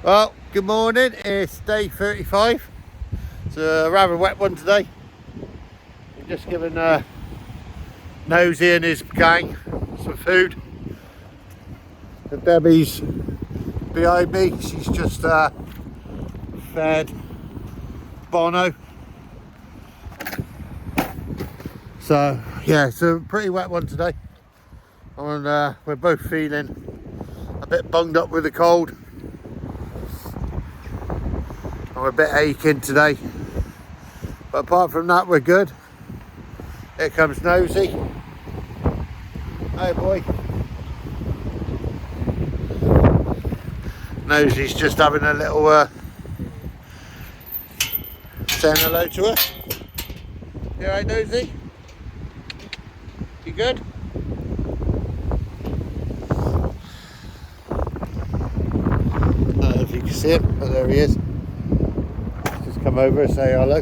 Well, good morning. It's day 35. It's a rather wet one today. We've just given Nosy and his gang some food. And Debbie's behind me. She's just fed Bono. So yeah, it's a pretty wet one today. And we're both feeling a bit bunged up with the cold. I'm a bit aching today, but apart from that, we're good. Here comes Nosy. Hey boy. Nosy's just having a little saying hello to her. You alright, Nosy? You good? I don't know if you can see him, but there he is. Just come over and say hello.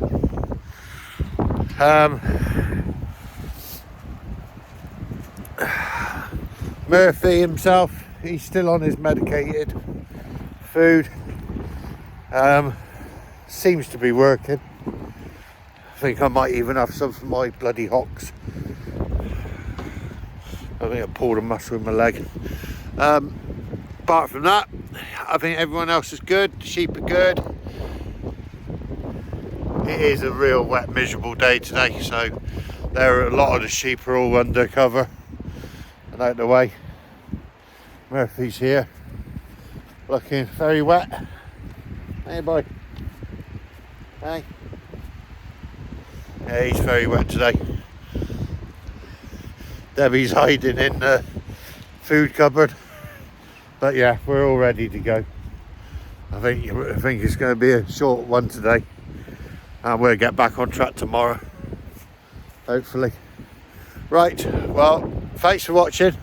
Murphy himself, he's still on his medicated food. Seems to be working. I think I might even have some for my bloody hocks. I think I pulled a muscle in my leg. Apart from that, I think everyone else is good. The sheep are good. It is a real wet, miserable day today, so a lot of the sheep are all under cover and out the way. Murphy's here, looking very wet. Hey boy. Hey. Yeah, he's very wet today. Debbie's hiding in the food cupboard. But yeah, we're all ready to go. I think it's going to be a short one today. And we'll get back on track tomorrow, hopefully. Right, well, thanks for watching.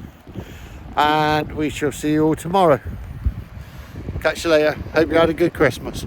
And we shall see you all tomorrow. Catch you later. Hope you had a good Christmas.